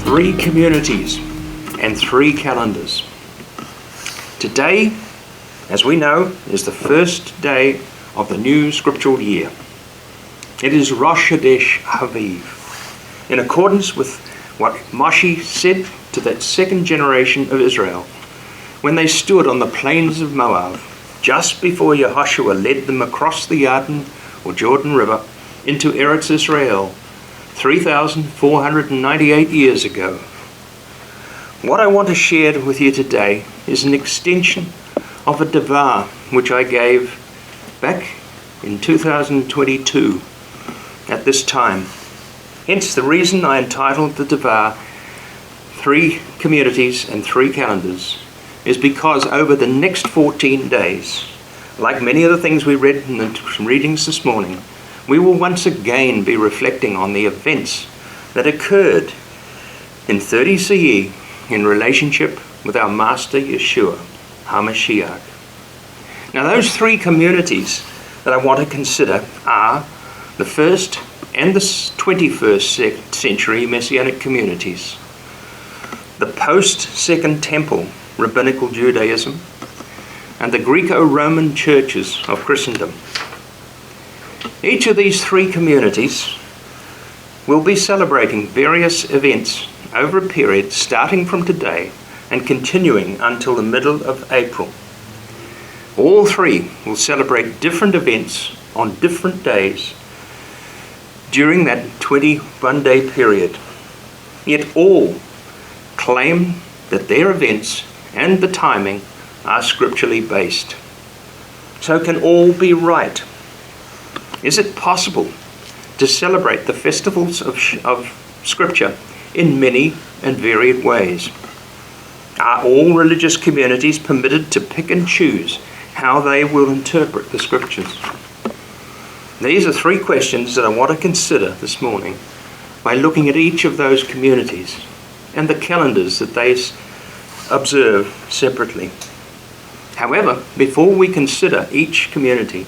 3 communities and 3 calendars. Today, as we know, is the first day of the new scriptural year. It is Rosh Chodesh Aviv, in accordance with what Moshe said to that second generation of Israel when they stood on the plains of Moab just before Yeshua led them across the Jordan River into Eretz Israel 3,498 years ago. What I want to share with you today is an extension of a devar which I gave back in 2022 at this time. Hence the reason I entitled the devar 3 communities and 3 calendars is because over the next 14 days, like many of the things we read in the readings this morning, we will once again be reflecting on the events that occurred in 30 CE in relationship with our Master Yeshua, HaMashiach. Now those 3 communities that I want to consider are the first and the 21st century Messianic Communities, the post-Second Temple Rabbinical Judaism, and the Greco-Roman churches of Christendom. Each of these 3 communities will be celebrating various events over a period starting from today and continuing until the middle of April. All 3 will celebrate different events on different days during that 21-day period. Yet all claim that their events and the timing are scripturally based. So can all be right? Is it possible to celebrate the festivals of Scripture in many and varied ways? Are all religious communities permitted to pick and choose how they will interpret the Scriptures? These are 3 questions that I want to consider this morning by looking at each of those communities and the calendars that they observe separately. However, before we consider each community,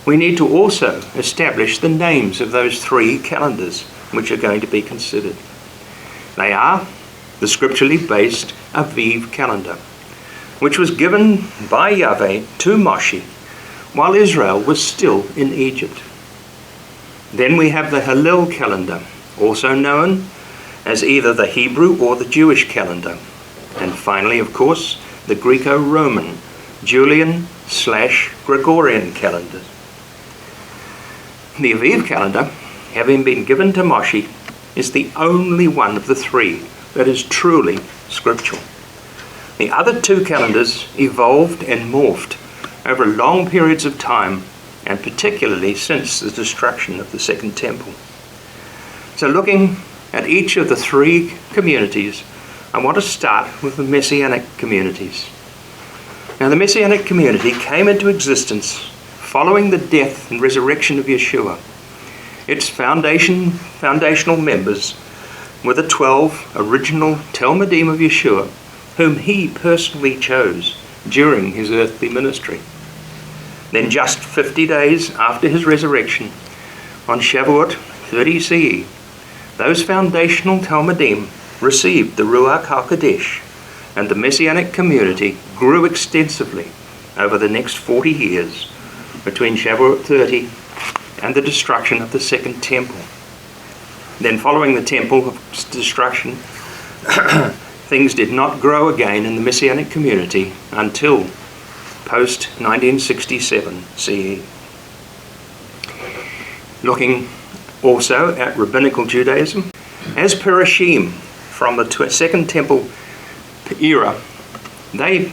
we need to also establish the names of those 3 calendars which are going to be considered. They are the scripturally based Aviv Calendar, which was given by Yahweh to Moshe while Israel was still in Egypt. Then we have the Hillel Calendar, also known as either the Hebrew or the Jewish calendar. And finally, of course, the Greco-Roman Julian/Gregorian Calendar. The Aviv Calendar, having been given to Moshe, is the only one of the 3 that is truly scriptural. The other 2 calendars evolved and morphed over long periods of time, and particularly since the destruction of the Second Temple. So looking at each of the 3 communities, I want to start with the Messianic Communities. Now the Messianic Community came into existence following the death and resurrection of Yeshua. Its foundational members were the 12 original Talmudim of Yeshua, whom he personally chose during his earthly ministry. Then just 50 days after his resurrection, on Shavuot 30 CE, those foundational Talmudim received the Ruach HaKodesh, and the Messianic Community grew extensively over the next 40 years between Shavuot 30 and the destruction of the Second Temple. Then following the Temple destruction, things did not grow again in the Messianic Community until post-1967 CE. Looking also at Rabbinical Judaism, as Perishim from the Second Temple era, they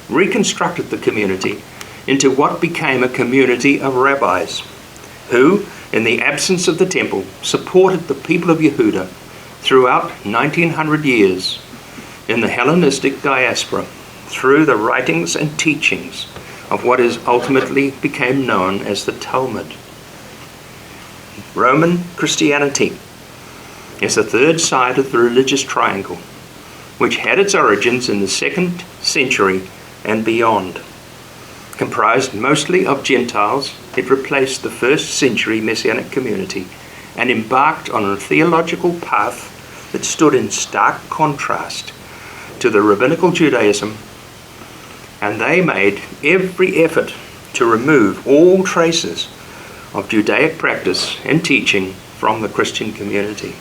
reconstructed the community into what became a community of rabbis who, in the absence of the temple, supported the people of Yehuda throughout 1900 years in the Hellenistic diaspora through the writings and teachings of what is ultimately became known as the Talmud. Roman Christianity is the third side of the religious triangle, which had its origins in the 2nd century and beyond. Comprised mostly of Gentiles, it replaced the 1st century Messianic community and embarked on a theological path that stood in stark contrast to the Rabbinical Judaism, and they made every effort to remove all traces of Judaic practice and teaching from the Christian community.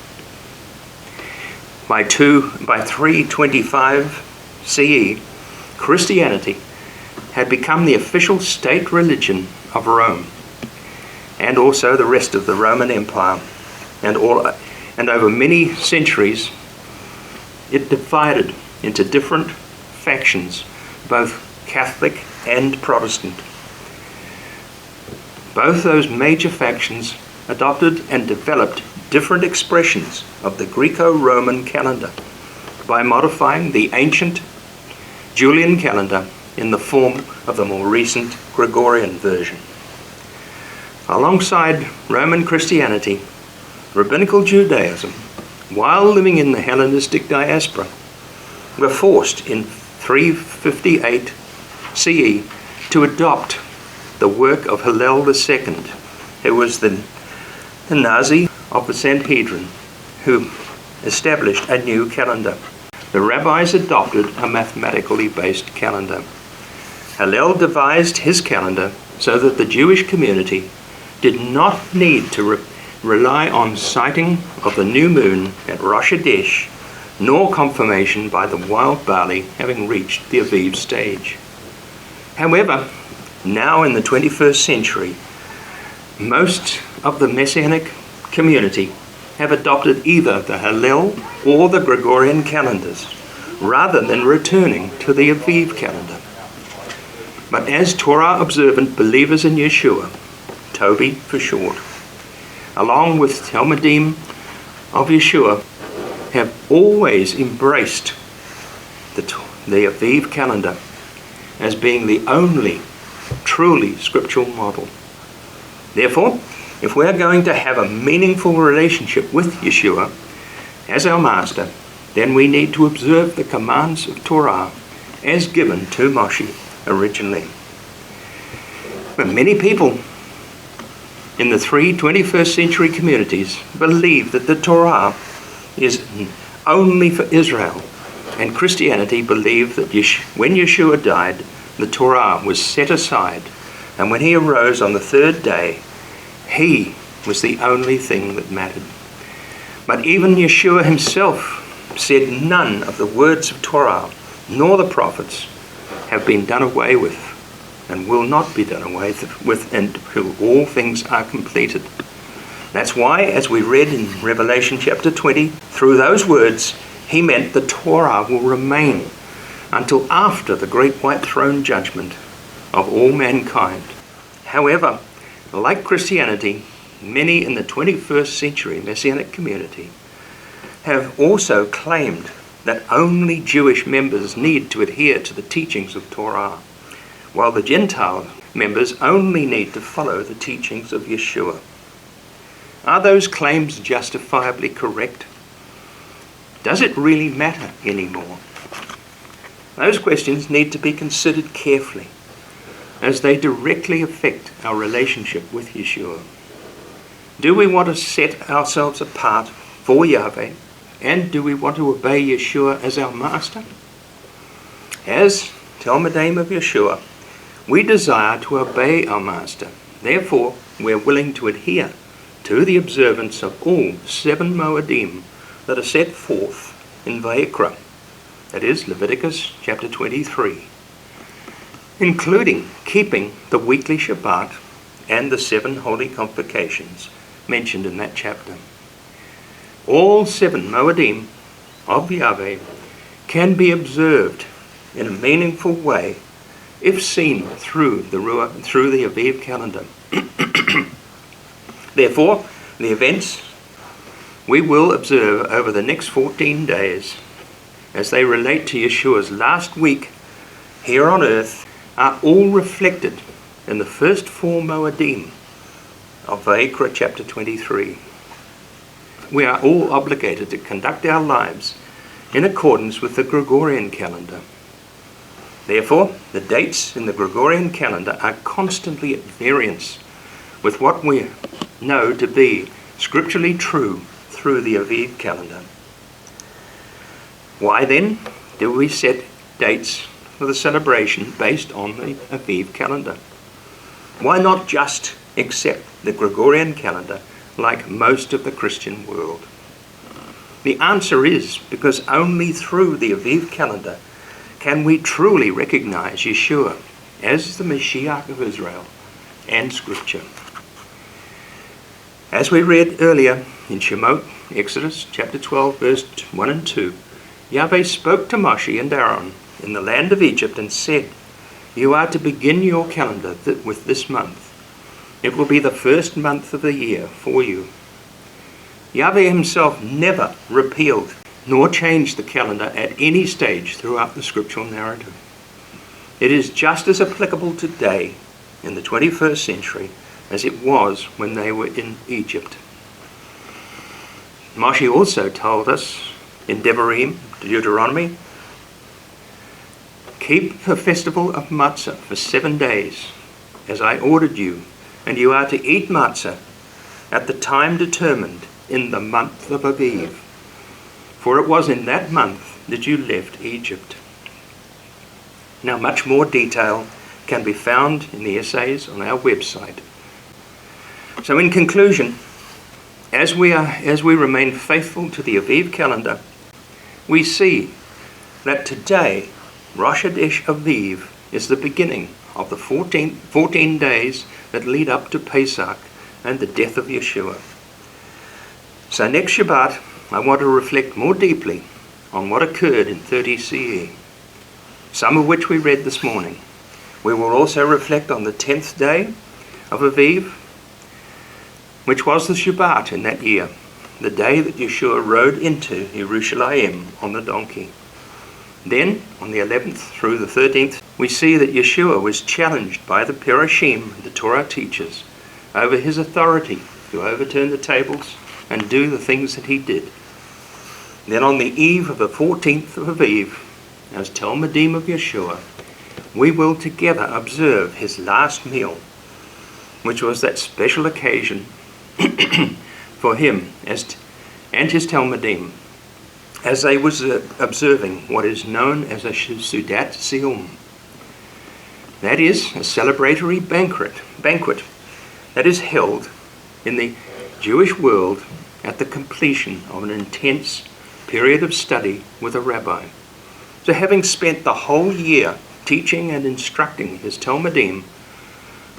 By 325 CE, Christianity had become the official state religion of Rome, and also the rest of the Roman Empire, and over many centuries it divided into different factions, both Catholic and Protestant. Both those major factions adopted and developed different expressions of the Greco-Roman calendar by modifying the ancient Julian calendar in the form of the more recent Gregorian version. Alongside Roman Christianity, Rabbinical Judaism, while living in the Hellenistic diaspora, were forced in 358 CE to adopt the work of Hillel II, who was the Nazi of the Sanhedrin, who established a new calendar. The rabbis adopted a mathematically based calendar. Hillel devised his calendar so that the Jewish community did not need to rely on sighting of the new moon at Rosh Hashanah, nor confirmation by the wild barley having reached the Aviv stage. However, now in the 21st century, most of the Messianic community have adopted either the Hillel or the Gregorian calendars, rather than returning to the Aviv calendar. But as Torah observant believers in Yeshua, Toby for short, along with Talmudim of Yeshua, have always embraced the Aviv calendar as being the only truly scriptural model. Therefore, if we are going to have a meaningful relationship with Yeshua as our Master, then we need to observe the commands of Torah as given to Moshe originally. But many people in the 21st century communities believe that the Torah is only for Israel, and Christianity believed that when Yeshua died, the Torah was set aside, and when he arose on the third day, he was the only thing that mattered. But even Yeshua himself said none of the words of Torah nor the prophets have been done away with and will not be done away with until all things are completed. That's why, as we read in Revelation chapter 20, through those words, he meant the Torah will remain until after the great white throne judgment of all mankind. However, like Christianity, many in the 21st century Messianic community have also claimed that only Jewish members need to adhere to the teachings of Torah, while the Gentile members only need to follow the teachings of Yeshua. Are those claims justifiably correct? Does it really matter anymore? Those questions need to be considered carefully, as they directly affect our relationship with Yeshua. Do we want to set ourselves apart for Yahweh, and do we want to obey Yeshua as our Master? As Talmudim of Yeshua, we desire to obey our Master. Therefore, we're willing to adhere to the observance of all 7 Moedim that are set forth in Vayikra, that is Leviticus chapter 23, including keeping the weekly Shabbat and the 7 holy convocations mentioned in that chapter. All 7 Moedim of Yahweh can be observed in a meaningful way if seen through the Aviv calendar. Therefore, the events we will observe over the next 14 days as they relate to Yeshua's last week here on earth are all reflected in the first 4 Moedim of Vayikra chapter 23. We are all obligated to conduct our lives in accordance with the Gregorian calendar. Therefore, the dates in the Gregorian calendar are constantly at variance with what we know to be scripturally true through the Aviv calendar. Why then do we set dates for the celebration based on the Aviv calendar? Why not just accept the Gregorian calendar like most of the Christian world? The answer is because only through the Aviv calendar can we truly recognize Yeshua as the Messiah of Israel and Scripture. As we read earlier in Shemot, Exodus chapter 12, verse 1 and 2, Yahweh spoke to Moshe and Aaron in the land of Egypt and said, "You are to begin your calendar with this month. It will be the first month of the year for you." Yahweh himself never repealed nor changed the calendar at any stage throughout the scriptural narrative. It is just as applicable today in the 21st century as it was when they were in Egypt. Moshe also told us in Deuteronomy, "Keep the festival of matzah for 7 days, as I ordered you, and you are to eat matzah at the time determined in the month of Aviv, for it was in that month that you left Egypt." Now, much more detail can be found in the essays on our website. So in conclusion, as we remain faithful to the Aviv calendar, we see that today, Rosh Chodesh Aviv is the beginning of the 14 days that lead up to Pesach and the death of Yeshua. So next Shabbat, I want to reflect more deeply on what occurred in 30 CE, some of which we read this morning. We will also reflect on the 10th day of Aviv, which was the Shabbat in that year, the day that Yeshua rode into Jerusalem on the donkey. Then, on the 11th through the 13th, we see that Yeshua was challenged by the Perashim, the Torah teachers, over his authority to overturn the tables and do the things that he did. Then on the eve of the 14th of Aviv, as Talmudim of Yeshua, we will together observe his last meal, which was that special occasion for him and his Talmudim, as they was observing what is known as a Seudat Siyum. That is a celebratory banquet that is held in the Jewish world at the completion of an intense period of study with a rabbi. So having spent the whole year teaching and instructing his Talmudim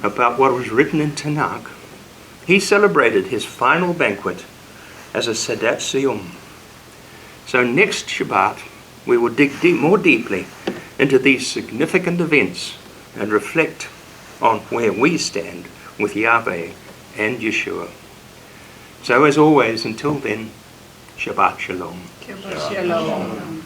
about what was written in Tanakh, he celebrated his final banquet as a Seudat Siyum. So next Shabbat, we will dig more deeply into these significant events and reflect on where we stand with Yahweh and Yeshua. So as always, until then, Shabbat Shalom. Shabbat Shalom.